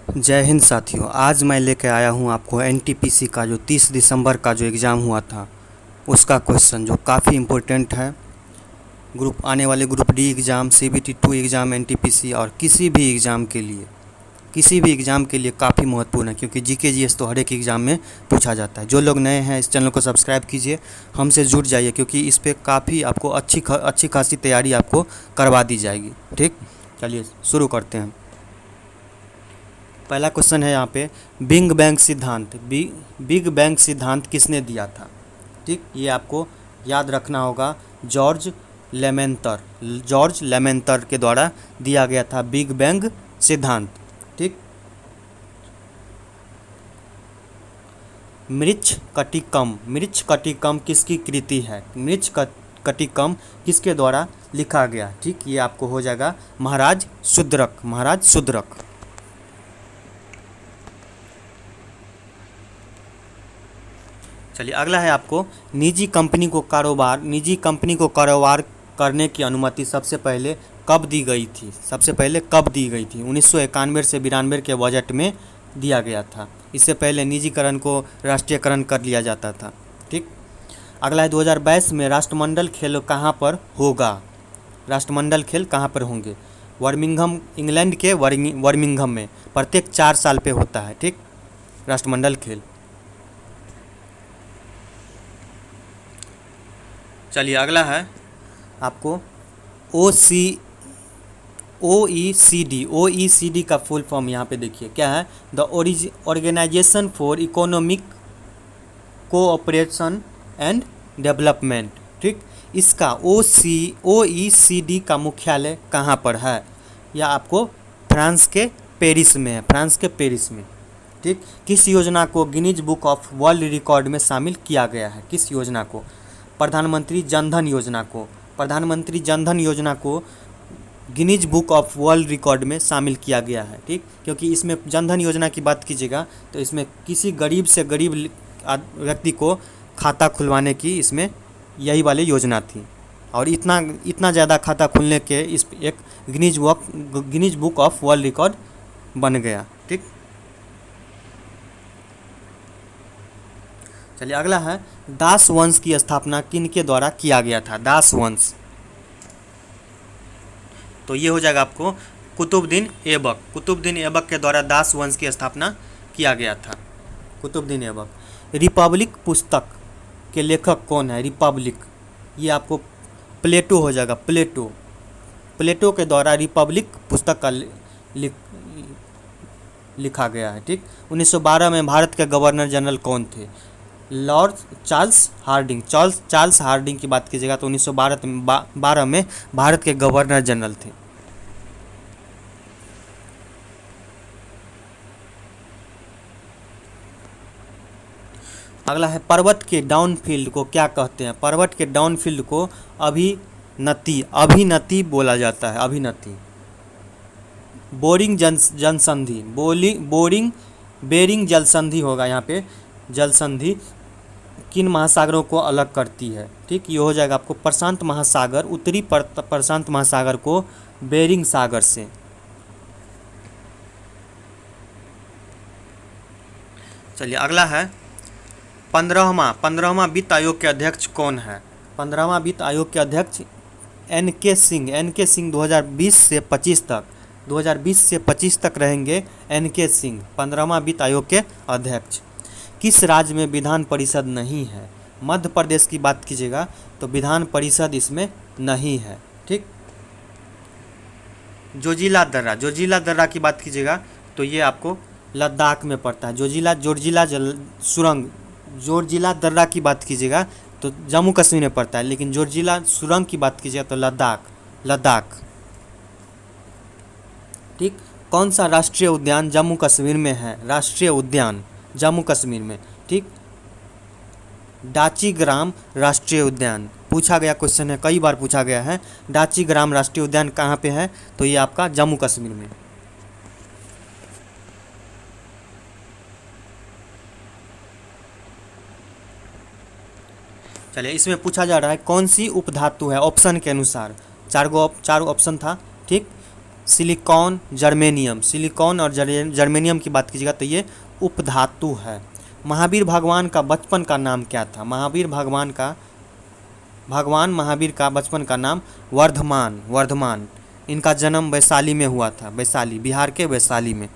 जय हिंद साथियों। आज मैं लेकर आया हूं आपको एनटीपीसी का जो 30 दिसंबर का जो एग्ज़ाम हुआ था उसका क्वेश्चन जो काफ़ी इम्पोर्टेंट है। ग्रुप आने वाले group D exam, CBT 2 exam, NTPC और किसी भी एग्ज़ाम के लिए काफ़ी महत्वपूर्ण है, क्योंकि जीके जीएस तो हर एक एग्ज़ाम में पूछा जाता है। जो लोग नए हैं इस चैनल को सब्सक्राइब कीजिए, हमसे जुड़ जाइए, क्योंकि इस पर काफ़ी आपको अच्छी खासी तैयारी आपको करवा दी जाएगी। ठीक, चलिए शुरू करते हैं। पहला क्वेश्चन है यहाँ पे, बिग बैंग सिद्धांत किसने दिया था? ठीक, ये आपको याद रखना होगा। जॉर्ज लेमेंतर के द्वारा दिया गया था बिग बैंग सिद्धांत। ठीक, मृच्छ कटिकम किसकी कृति है? कटिकम किसके द्वारा लिखा गया? ठीक, ये आपको हो जाएगा महाराज शूद्रक। चलिए अगला है आपको, निजी कंपनी को कारोबार करने की अनुमति सबसे पहले कब दी गई थी? 1991 से 92 के बजट में दिया गया था। इससे पहले निजीकरण को राष्ट्रीयकरण कर लिया जाता था। ठीक, अगला है 2022 में राष्ट्रमंडल खेल कहाँ पर होगा? राष्ट्रमंडल खेल कहाँ पर होंगे? बर्मिंघम, इंग्लैंड के बर्मिंघम में प्रत्येक 4 साल पे होता है। ठीक, राष्ट्रमंडल खेल। चलिए अगला है आपको ओ ई सी डी का फुल फॉर्म यहाँ पे देखिए क्या है। The organisation for economic cooperation and development. ठीक, इसका ओ ई सी डी का मुख्यालय कहाँ पर है? यह आपको फ्रांस के पेरिस में। ठीक, किस योजना को Guinness book of world record में शामिल किया गया है? किस योजना को? प्रधानमंत्री जनधन योजना को Guinness book of world record में शामिल किया गया है। ठीक, क्योंकि इसमें जनधन योजना की बात कीजिएगा तो इसमें किसी गरीब से गरीब व्यक्ति को खाता खुलवाने की इसमें यही वाली योजना थी, और इतना ज़्यादा खाता खुलने के इस एक Guinness book of world record बन गया। ठीक, चलिए अगला है, दास वंश की स्थापना किनके द्वारा किया गया था? दास वंश, तो ये हो जाएगा आपको कुतुबुद्दीन ऐबक के द्वारा दास वंश की स्थापना किया गया था। कुतुबुद्दीन ऐबक। रिपब्लिक पुस्तक के लेखक कौन है? रिपब्लिक, ये आपको प्लेटो हो जाएगा। प्लेटो के द्वारा रिपब्लिक पुस्तक का लिखा गया है। ठीक, 1912 में भारत के गवर्नर जनरल कौन थे? लॉर्ड चार्ल्स हार्डिंग की बात कीजिएगा तो 1912 में भारत के गवर्नर जनरल थे। अगला है, पर्वत के डाउनफील्ड को क्या कहते हैं? पर्वत के डाउनफील्ड को अभिनति बोला जाता है। अभिनति। बेरिंग जलसंधि होगा यहाँ पे। जलसंधि किन महासागरों को अलग करती है? ठीक, ये हो जाएगा आपको प्रशांत महासागर, उत्तरी प्रशांत महासागर को बेरिंग सागर से। चलिए अगला है, 15वां वित्त आयोग के अध्यक्ष कौन है? 15वां वित्त आयोग के अध्यक्ष एन के सिंह 2020 से 25 तक रहेंगे। एन के सिंह 15वां वित्त आयोग के अध्यक्ष। किस राज्य में विधान परिषद नहीं है? मध्य प्रदेश की बात कीजिएगा तो विधान परिषद इसमें नहीं है। ठीक, जोजिला दर्रा की बात कीजिएगा तो ये आपको लद्दाख में पड़ता है। जोजिला दर्रा की बात कीजिएगा तो जम्मू कश्मीर में पड़ता है, लेकिन जोजिला सुरंग की बात कीजिएगा तो लद्दाख। ठीक, कौन सा राष्ट्रीय उद्यान जम्मू कश्मीर में है? राष्ट्रीय उद्यान जम्मू कश्मीर में। ठीक, डाचीग्राम राष्ट्रीय उद्यान पूछा गया क्वेश्चन है, कई बार पूछा गया है। डाचीग्राम राष्ट्रीय उद्यान कहाँ पे है? तो ये आपका जम्मू कश्मीर में। चलिए इसमें पूछा जा रहा है कौन सी उपधातु है? ऑप्शन के अनुसार चार ऑप्शन था। ठीक, सिलिकॉन, जर्मेनियम, सिलिकॉन और जर्मेनियम की बात कीजिएगा तो ये उपधातु है। महावीर भगवान का बचपन का नाम क्या था? भगवान महावीर का बचपन का नाम वर्धमान। इनका जन्म वैशाली में हुआ था, वैशाली, बिहार के वैशाली में।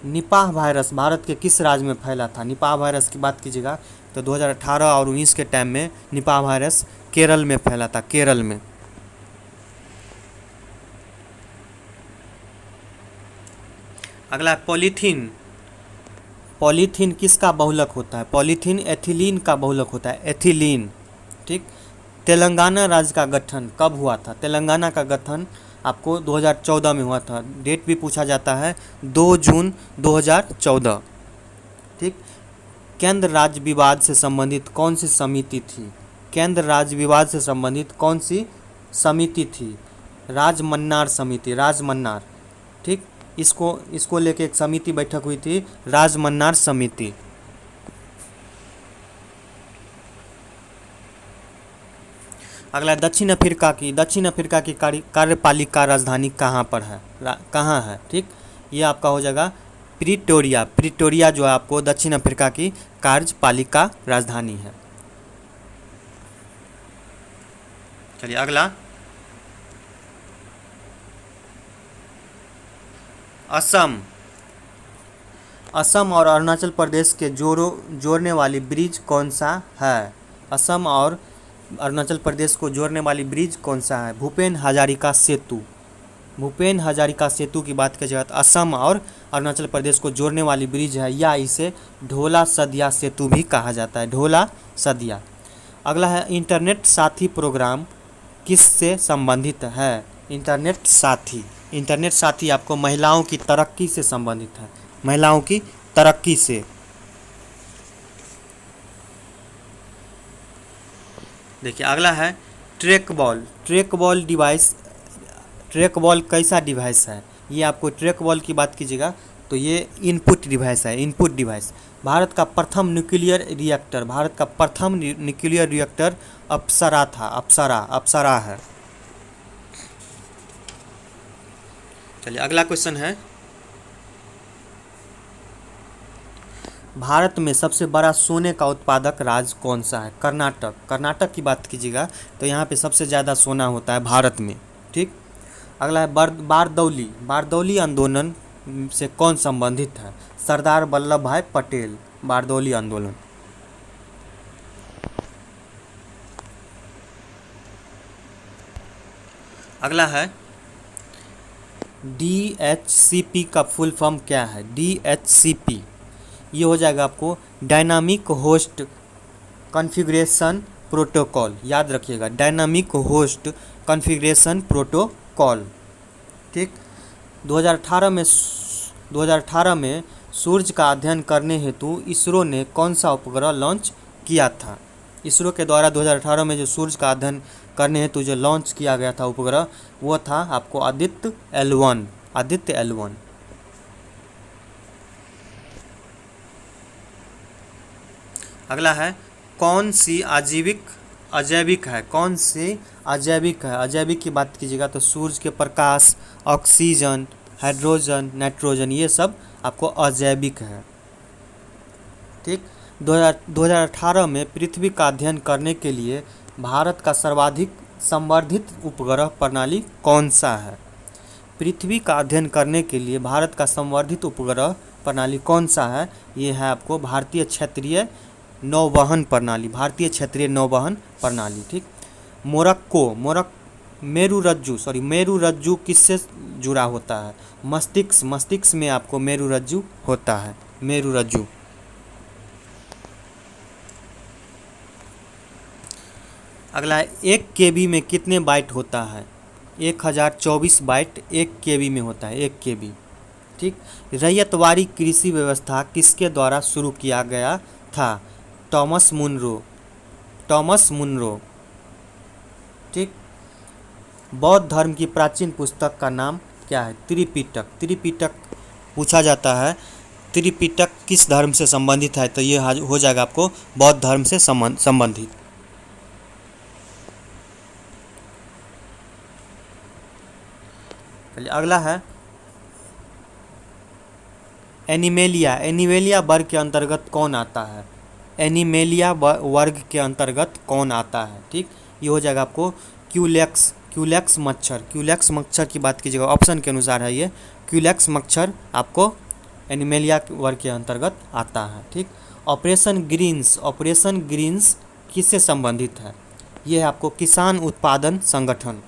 निपाह वायरस भारत के किस राज्य में फैला था? निपाह वायरस की बात कीजिएगा तो 2018 और 19 के टाइम में निपाह वायरस केरल में फैला था, केरल में। अगला है पॉलीथीन। पॉलीथीन किसका बहुलक होता है? पॉलीथीन एथिलीन का बहुलक होता है, एथिलीन। ठीक। तेलंगाना राज्य का गठन कब हुआ था? तेलंगाना का गठन आपको 2014 में हुआ था। डेट भी पूछा जाता है, 2 जून 2014। ठीक। केंद्र राज्य विवाद से संबंधित कौन सी समिति थी? केंद्र राज्य विवाद से संबंधित कौन सी समिति थी? राजमन्नार समिति, राजमन्नार। ठीक। इसको लेके एक समिति बैठक हुई थी, राजमन्नार समिति। अगला दक्षिण अफ्रीका की कार्यपालिका राजधानी कहाँ पर है? कहाँ है? ठीक। ये आपका हो जाएगा प्रिटोरिया जो है आपको दक्षिण अफ्रीका की कार्यपालिका राजधानी है। चलिए अगला, असम और अरुणाचल प्रदेश के जोड़ने वाली ब्रिज कौन सा है? असम और अरुणाचल प्रदेश को जोड़ने वाली ब्रिज कौन सा है? भूपेन हजारिका सेतु। भूपेन हजारिका सेतु की बात की जाए तो असम और अरुणाचल प्रदेश को जोड़ने वाली ब्रिज है, या इसे ढोला सदिया सेतु भी कहा जाता है, ढोला सदिया। अगला है इंटरनेट साथी प्रोग्राम किससे संबंधित है? इंटरनेट साथी आपको महिलाओं की तरक्की से संबंधित है, महिलाओं की तरक्की से। देखिए अगला है track ball device. Track ball कैसा डिवाइस है? ये आपको ट्रैक बॉल की बात कीजिएगा तो ये इनपुट डिवाइस है, इनपुट डिवाइस। भारत का प्रथम न्यूक्लियर रिएक्टर अप्सरा था, अप्सरा है। चलिए अगला क्वेश्चन है, भारत में सबसे बड़ा सोने का उत्पादक राज्य कौन सा है? कर्नाटक की बात कीजिएगा तो यहाँ पे सबसे ज़्यादा सोना होता है भारत में। ठीक। अगला है बारदौली आंदोलन से कौन संबंधित है? सरदार वल्लभ भाई पटेल, बारदौली आंदोलन। अगला है DHCP का फुल फॉर्म क्या है? DHCP ये हो जाएगा आपको डायनामिक होस्ट कॉन्फ़िगरेशन प्रोटोकॉल, याद रखिएगा, डायनामिक होस्ट कॉन्फ़िगरेशन प्रोटोकॉल। ठीक। 2018 में सूर्य का अध्ययन करने हेतु इसरो ने कौन सा उपग्रह लॉन्च किया था? इसरो के द्वारा 2018 में जो सूर्य का अध्ययन करने हेतु जो लॉन्च किया गया था उपग्रह, वो था आपको आदित्य L1। अगला है कौन सी अजैविक है? अजैविक की बात कीजिएगा तो सूर्य के प्रकाश, ऑक्सीजन, हाइड्रोजन, नाइट्रोजन, ये सब आपको अजैविक है। ठीक। 2018 में पृथ्वी का अध्ययन करने के लिए भारत का सर्वाधिक संवर्धित उपग्रह प्रणाली कौन सा है? पृथ्वी का अध्ययन करने के लिए भारत का संवर्धित उपग्रह प्रणाली कौन सा है? ये है आपको भारतीय क्षेत्रीय नौवहन प्रणाली। ठीक। मेरू रज्जु किससे जुड़ा होता है? मस्तिष्क में आपको मेरू रज्जु होता है, मेरू रज्जु। अगला है 1 KB में कितने बाइट होता है? 1024 बाइट 1 KB में होता है, 1 KB। ठीक। रैयतवाड़ी कृषि व्यवस्था किसके द्वारा शुरू किया गया था? Thomas Munro. ठीक। बौद्ध धर्म की प्राचीन पुस्तक का नाम क्या है? त्रिपिटक पूछा जाता है। त्रिपिटक किस धर्म से संबंधित है? तो ये हो जाएगा आपको बौद्ध धर्म से संबंधित। चलिए अगला है एनिमेलिया। एनिमेलिया वर्ग के अंतर्गत कौन आता है? एनिमेलिया वर्ग के अंतर्गत कौन आता है? ठीक, ये हो जाएगा आपको क्यूलेक्स। क्यूलेक्स मच्छर, क्यूलेक्स मच्छर की बात कीजिएगा, ऑप्शन के अनुसार है ये। क्यूलेक्स मच्छर आपको एनिमेलिया वर्ग के अंतर्गत आता है। ठीक, ऑपरेशन ग्रीन्स, ऑपरेशन ग्रीन्स किससे संबंधित है? ये है आपको किसान उत्पादन संगठन,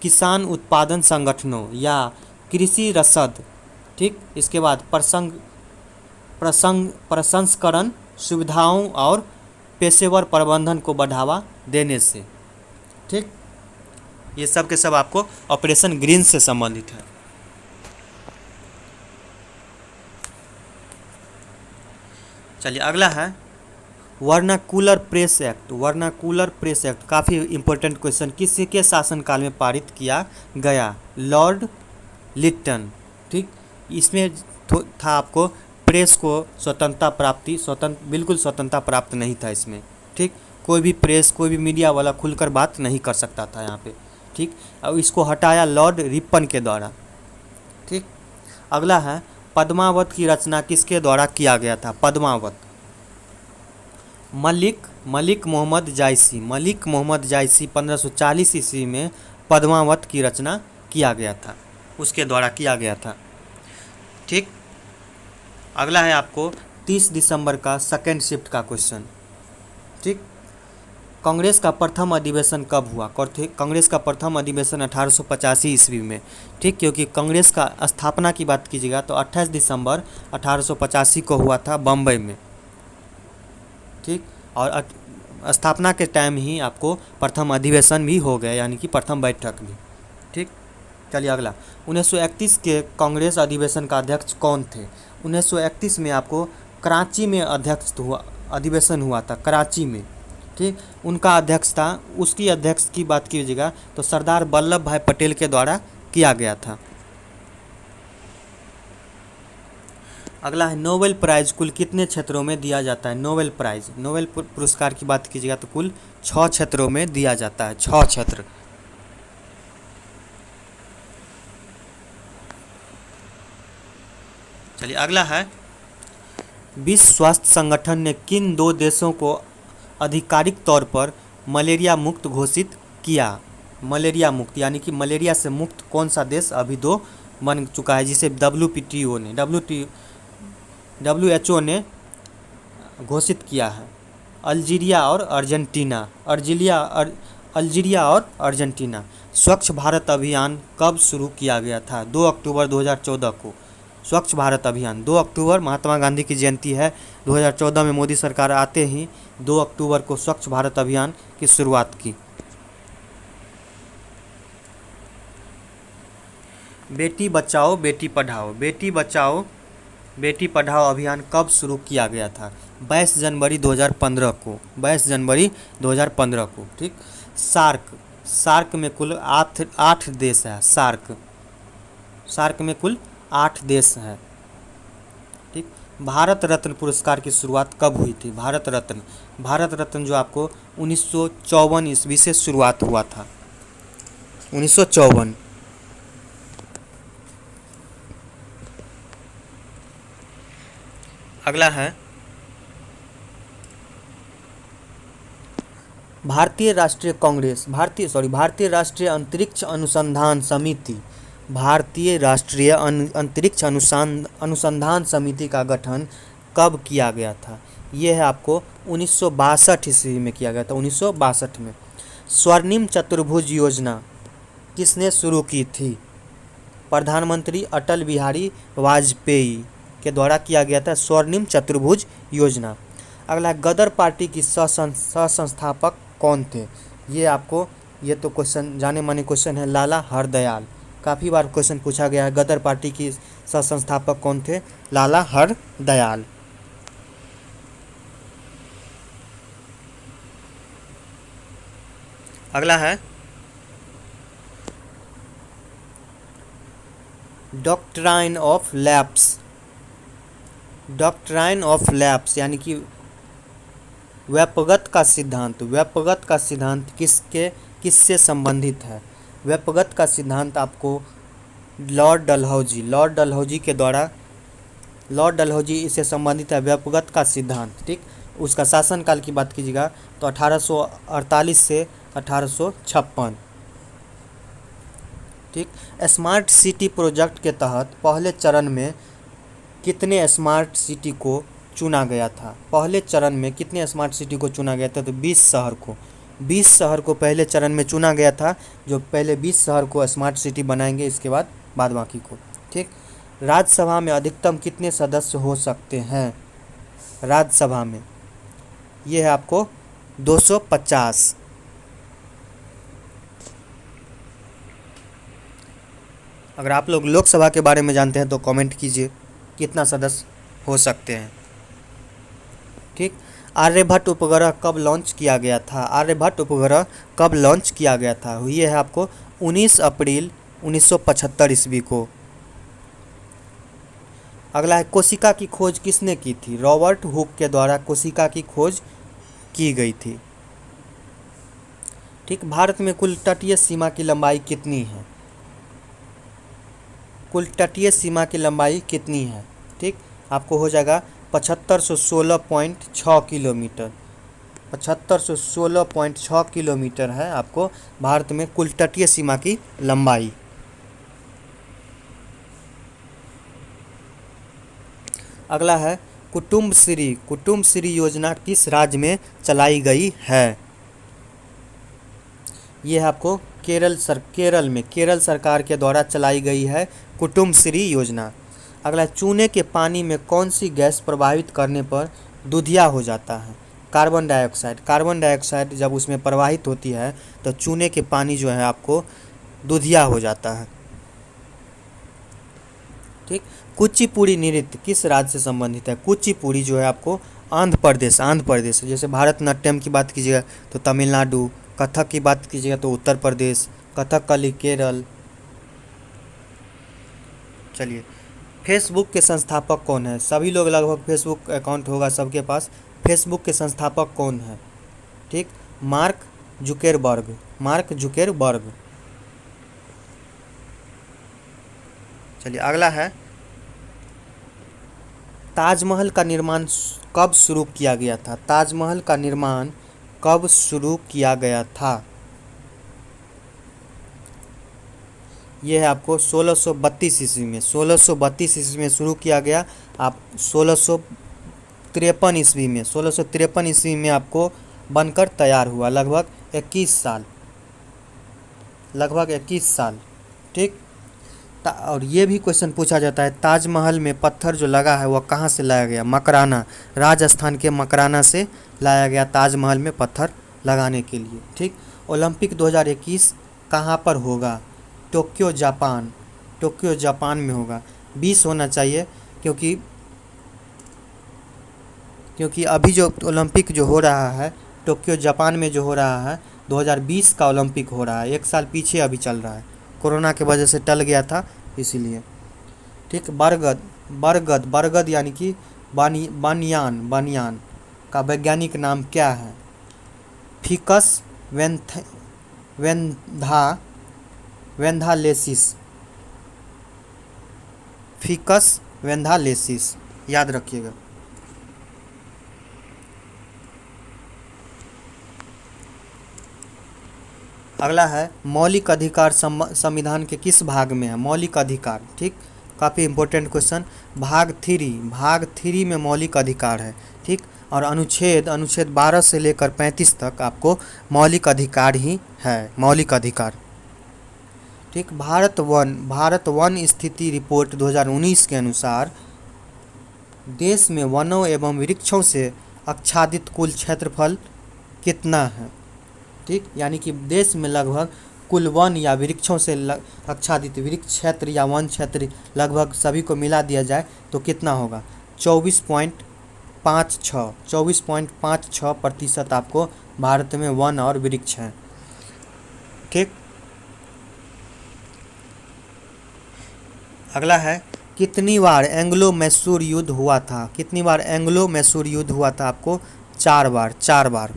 किसान उत्पादन संगठनों या कृषि रसद। ठीक, इसके बाद प्रसंस्करण सुविधाओं और पेशेवर प्रबंधन को बढ़ावा देने से। ठीक, ये सब के सब आपको ऑपरेशन ग्रीन से संबंधित है। चलिए अगला है vernacular press act. Vernacular press act काफ़ी इंपॉर्टेंट क्वेश्चन, किसके शासनकाल में पारित किया गया? Lord Lytton. ठीक, इसमें था आपको प्रेस को स्वतंत्रता प्राप्ति, बिल्कुल स्वतंत्रता प्राप्त नहीं था इसमें। ठीक, कोई भी प्रेस, कोई भी मीडिया वाला खुलकर बात नहीं कर सकता था यहाँ पे। ठीक, और इसको हटाया लॉर्ड रिपन के द्वारा। ठीक, अगला है पद्मावत की रचना किसके द्वारा किया गया था? पद्मावत मलिक मोहम्मद जायसी। मलिक मोहम्मद जायसी 1540 ईस्वी में पद्मावत की रचना किया गया था, उसके द्वारा किया गया था। ठीक, अगला है आपको 30 दिसंबर का सेकेंड शिफ्ट का क्वेश्चन। ठीक, कांग्रेस का प्रथम अधिवेशन कब हुआ? कांग्रेस का प्रथम अधिवेशन 1885 ईस्वी में। ठीक, क्योंकि कांग्रेस का स्थापना की बात कीजिएगा तो 28 दिसंबर 1885 को हुआ था बम्बई में। ठीक, और स्थापना के टाइम ही आपको प्रथम अधिवेशन भी हो गया, यानी कि प्रथम बैठक भी। ठीक, चलिए अगला 1931 के कांग्रेस अधिवेशन का अध्यक्ष कौन थे? 1931 में आपको कराची में अधिवेशन हुआ था, कराची में। ठीक, उनका अध्यक्ष था, उसकी अध्यक्ष की बात कीजिएगा तो सरदार वल्लभ भाई पटेल के द्वारा किया गया था। अगला है नोबेल प्राइज़ कुल कितने क्षेत्रों में दिया जाता है? नोबेल प्राइज़, नोबेल पुरस्कार की बात कीजिएगा तो कुल 6 क्षेत्रों में दिया जाता है, 6 क्षेत्र। चलिए अगला है विश्व स्वास्थ्य संगठन ने किन 2 देशों को आधिकारिक तौर पर मलेरिया मुक्त घोषित किया? मलेरिया मुक्त यानी कि मलेरिया से मुक्त कौन सा देश अभी 2 बन चुका है, जिसे WHO ने घोषित किया है? अल्जीरिया और अर्जेंटीना। अल्जीरिया और अर्जेंटीना। स्वच्छ भारत अभियान कब शुरू किया गया था? 2 अक्टूबर 2014 को। स्वच्छ भारत अभियान 2 अक्टूबर महात्मा गांधी की जयंती है। 2014 में मोदी सरकार आते ही 2 अक्टूबर को स्वच्छ भारत अभियान की शुरुआत की। बेटी बचाओ बेटी पढ़ाओ, बेटी पढ़ाओ अभियान कब शुरू किया गया था? 22 जनवरी 2015 को, 22 जनवरी 2015 को। ठीक, सार्क में कुल 8 देश है। सार्क में कुल 8 देश हैं। ठीक, भारत रत्न पुरस्कार की शुरुआत कब हुई थी? भारत रत्न जो आपको 1954 ईस्वी से शुरुआत हुआ था, 1954। अगला है भारतीय राष्ट्रीय अंतरिक्ष अनुसंधान समिति। भारतीय राष्ट्रीय अंतरिक्ष अनुसंधान समिति का गठन कब किया गया था? ये है आपको 1962 ईस्वी में किया गया था, 1962 में। स्वर्णिम चतुर्भुज योजना किसने शुरू की थी? प्रधानमंत्री अटल बिहारी वाजपेयी के द्वारा किया गया था स्वर्णिम चतुर्भुज योजना। अगला गदर पार्टी की सह-संस्थापक कौन थे? ये तो क्वेश्चन जाने माने क्वेश्चन है, लाला हरदयाल। काफ़ी बार क्वेश्चन पूछा गया है, गदर पार्टी की सह संस्थापक कौन थे? लाला हरदयाल। अगला है डॉक्ट्राइन ऑफ लैप्स यानी कि व्यापगत का सिद्धांत किससे संबंधित है? व्यापगत का सिद्धांत आपको लॉर्ड डलहौजी के द्वारा, लॉर्ड डलहौजी इससे संबंधित है व्यक्तिगत का सिद्धांत, ठीक। उसका शासनकाल की बात कीजिएगा तो 1848 से 1856, ठीक। स्मार्ट सिटी प्रोजेक्ट के तहत पहले चरण में कितने स्मार्ट सिटी को चुना गया था? पहले चरण में कितने स्मार्ट सिटी को चुना गया था? तो 20 शहर को, 20 शहर को पहले चरण में चुना गया था, जो पहले 20 शहर को स्मार्ट सिटी बनाएंगे, इसके बाद बाकी को, ठीक। राज्यसभा में अधिकतम कितने सदस्य हो सकते हैं? राज्यसभा में ये है आपको 250। अगर आप लोग लोकसभा के बारे में जानते हैं तो कमेंट कीजिए कितना सदस्य हो सकते हैं, ठीक। आर्यभट्ट उपग्रह कब लॉन्च किया गया था? आर्यभट्ट उपग्रह कब लॉन्च किया गया था? ये है आपको 19 अप्रैल 1975 ईस्वी को। अगला है कोशिका की खोज किसने की थी? रॉबर्ट हुक के द्वारा कोशिका की खोज की गई थी, ठीक। भारत में कुल तटीय सीमा की लंबाई कितनी है? कुल तटीय सीमा की लंबाई कितनी है, ठीक। आपको हो जाएगा 7516.6 किलोमीटर, 7516.6 किलोमीटर है आपको भारत में कुल तटीय सीमा की लंबाई। अगला है कुटुम्बश्री योजना किस राज्य में चलाई गई है? ये है आपको केरल सरकार के द्वारा चलाई गई है कुटुम्बश्री योजना। अगला, चूने के पानी में कौन सी गैस प्रवाहित करने पर दूधिया हो जाता है? Carbon dioxide. कार्बन डाइऑक्साइड जब उसमें प्रवाहित होती है तो चूने के पानी जो है आपको दूधिया हो जाता है, ठीक। कुचिपुड़ी नृत्य किस राज्य से संबंधित है? कुचिपुड़ी जो है आपको आंध्र प्रदेश। जैसे भारतनाट्यम की बात कीजिएगा तो तमिलनाडु, कथक की बात कीजिएगा तो उत्तर प्रदेश, कथकली केरल। चलिए, फेसबुक के संस्थापक कौन है? सभी लोग लगभग फेसबुक अकाउंट होगा सबके पास। फेसबुक के संस्थापक कौन है, ठीक? मार्क जुकेरबर्ग। चलिए, अगला है ताजमहल का निर्माण कब शुरू किया गया था? ताजमहल का निर्माण कब शुरू किया गया था? यह है आपको 1632 ईस्वी में। 1632 ईस्वी में शुरू किया गया। आप 1653 ईस्वी में आपको बनकर तैयार हुआ। लगभग 21 साल, ठीक। और ये भी क्वेश्चन पूछा जाता है, ताजमहल में पत्थर जो लगा है वह कहाँ से लाया गया? मकराना, राजस्थान के मकराना से लाया गया ताजमहल में पत्थर लगाने के लिए, ठीक। ओलंपिक 2021 कहाँ पर होगा? टोक्यो जापान में होगा। 20 होना चाहिए क्योंकि अभी जो ओलंपिक जो हो रहा है टोक्यो जापान में जो हो रहा है 2020 का ओलंपिक हो रहा है। 1 साल पीछे अभी चल रहा है, कोरोना के वजह से टल गया था इसीलिए, ठीक। बरगद यानी कि बनियान का वैज्ञानिक नाम क्या है? फिकस वेंथालेसिस, याद रखिएगा। अगला है मौलिक अधिकार संविधान के किस भाग में है? मौलिक अधिकार, ठीक। काफ़ी इंपॉर्टेंट क्वेश्चन। भाग 3 में मौलिक अधिकार है, ठीक। और अनुच्छेद 12 से लेकर 35 तक आपको मौलिक अधिकार ही है, मौलिक अधिकार, ठीक। भारत वन स्थिति रिपोर्ट 2019 के अनुसार देश में वनों एवं वृक्षों से आच्छादित कुल क्षेत्रफल कितना है? ठीक, यानी कि देश में लगभग कुल वन या वृक्षों से आच्छादित वृक्ष क्षेत्र या वन क्षेत्र लगभग सभी को मिला दिया जाए तो कितना होगा? 24.56% आपको भारत में वन और वृक्ष हैं, ठीक। अगला है कितनी बार एंग्लो मैसूर युद्ध हुआ था? कितनी बार एंग्लो मैसूर युद्ध हुआ था? आपको 4 बार।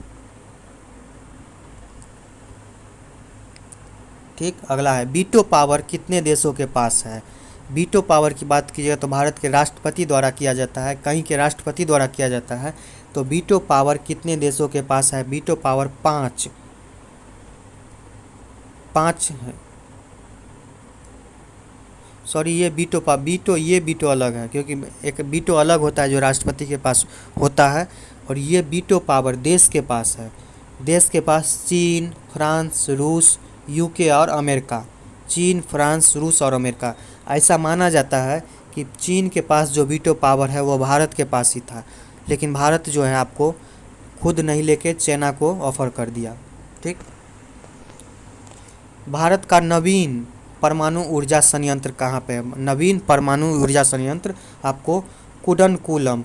ठीक। अगला है वीटो पावर कितने देशों के पास है। वीटो पावर की बात कीजिएगा तो भारत के राष्ट्रपति द्वारा किया जाता है, कहीं के राष्ट्रपति द्वारा किया जाता है। तो वीटो पावर कितने देशों के पास है। वीटो पावर 5 है। सॉरी, ये वीटो अलग है, क्योंकि एक वीटो अलग होता है जो राष्ट्रपति के पास होता है, और ये वीटो पावर देश के पास है। देश के पास चीन, फ्रांस, रूस, यूके और अमेरिका। चीन, फ्रांस, रूस और अमेरिका। ऐसा माना जाता है कि चीन के पास जो वीटो पावर है वो भारत के पास ही था, लेकिन भारत जो है आपको खुद नहीं लेके चाइना को ऑफर कर दिया। ठीक। भारत का नवीन परमाणु ऊर्जा संयंत्र कहाँ पे है। नवीन परमाणु ऊर्जा संयंत्र आपको कुडनकुलम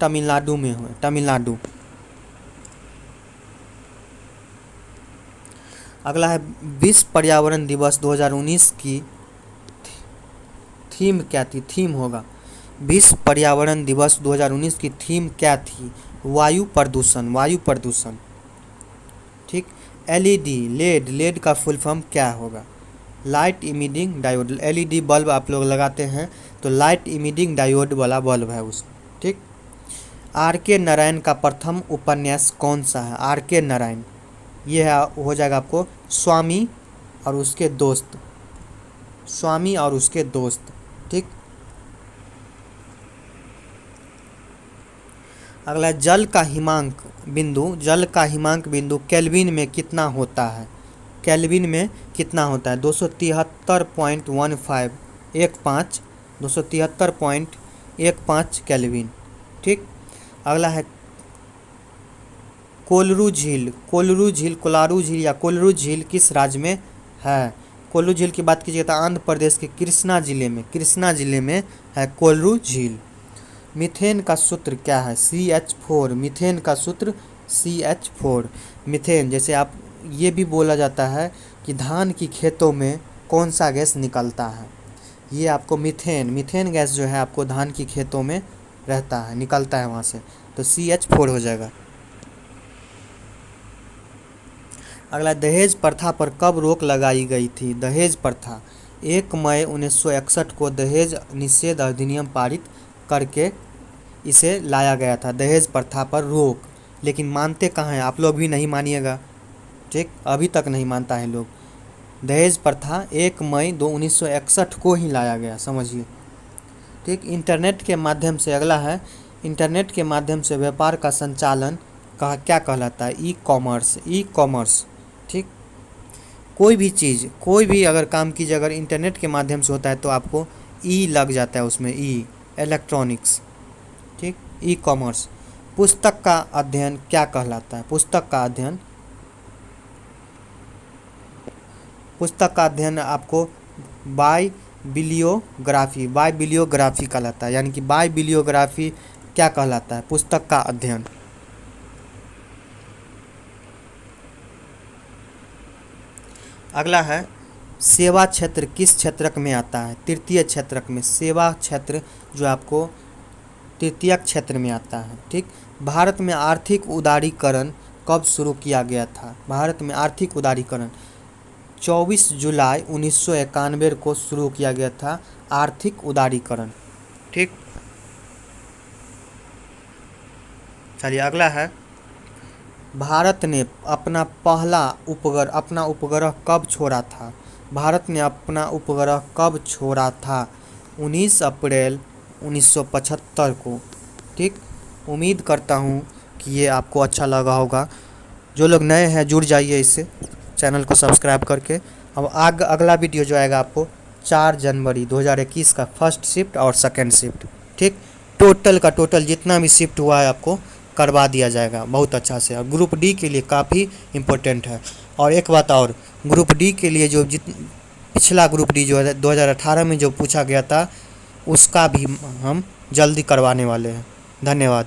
तमिलनाडु में है। तमिलनाडु। अगला है विश्व पर्यावरण दिवस 2019 की थीम क्या थी। थीम होगा विश्व पर्यावरण दिवस 2019 की थीम क्या थी। वायु प्रदूषण। वायु प्रदूषण। ठीक। एलईडी लेड का फुल फॉर्म क्या होगा। Light emitting diode. LED bulb आप लोग लगाते हैं तो लाइट इमिटिंग डायोड वाला बल्ब है उसमें। ठीक। आर के नारायण का प्रथम उपन्यास कौन सा है। आर के नारायण, ये है हो जाएगा आपको स्वामी और उसके दोस्त। स्वामी और उसके दोस्त। ठीक। अगला जल का हिमांक बिंदु केल्विन में कितना होता है। केल्विन में कितना होता है। 273.15 273.15 केल्विन। ठीक। अगला है कोलारू झील या कोलारू झील किस राज्य में है। कोल्लू झील की बात कीजिए तो आंध्र प्रदेश के कृष्णा जिले में है कोल्लू झील। मीथेन का सूत्र क्या है। CH4। मीथेन का सूत्र CH4। मीथेन, जैसे आप ये भी बोला जाता है कि धान की खेतों में कौन सा गैस निकलता है, ये आपको मीथेन गैस जो है आपको धान की खेतों में रहता है, निकलता है वहाँ से, तो CH4 हो जाएगा। अगला दहेज प्रथा पर कब रोक लगाई गई थी। दहेज प्रथा 1 मई 1961 को दहेज निषेध अधिनियम पारित करके इसे लाया गया था। दहेज प्रथा पर रोक, लेकिन मानते कहाँ हैं आप लोग भी नहीं मानिएगा। ठीक। अभी तक नहीं मानता है लोग। दहेज प्रथा 1 मई 1961 को ही लाया गया, समझिए। ठीक। इंटरनेट के माध्यम से, अगला है इंटरनेट के माध्यम से व्यापार का संचालन क्या कहलाता है। E commerce. ठीक। कोई भी अगर काम कीजिए अगर इंटरनेट के माध्यम से होता है तो आपको ई लग जाता है उसमें, ई इलेक्ट्रॉनिक्स। ठीक। E commerce. पुस्तक का अध्ययन क्या कहलाता है। पुस्तक का अध्ययन आपको बाइबिलियोग्राफी कहलाता है, यानी कि बाइबिलियोग्राफी क्या कहलाता है। पुस्तक का अध्ययन। अगला है सेवा क्षेत्र किस क्षेत्रक में आता है। तृतीय क्षेत्रक में। सेवा क्षेत्र जो आपको तृतीयक क्षेत्र में आता है। ठीक। भारत में आर्थिक उदारीकरण कब शुरू किया गया था। भारत में आर्थिक उदारीकरण 24 जुलाई 1991 को शुरू किया गया था, आर्थिक उदारीकरण। ठीक। चलिए अगला है भारत ने अपना उपग्रह कब छोड़ा था। भारत ने अपना उपग्रह कब छोड़ा था। 19 अप्रैल 1975 को। ठीक। उम्मीद करता हूँ कि ये आपको अच्छा लगा होगा। जो लोग नए हैं जुड़ जाइए इससे, चैनल को सब्सक्राइब करके। अब अगला वीडियो जो आएगा आपको 4 जनवरी 2021 का फर्स्ट शिफ्ट और सेकंड शिफ्ट। ठीक। टोटल जितना भी शिफ्ट हुआ है आपको करवा दिया जाएगा बहुत अच्छा से। और ग्रुप डी के लिए काफ़ी इम्पोर्टेंट है। और एक बात और, ग्रुप डी के लिए जो पिछला ग्रुप डी जो है 2018 में जो पूछा गया था उसका भी हम जल्दी करवाने वाले हैं। धन्यवाद।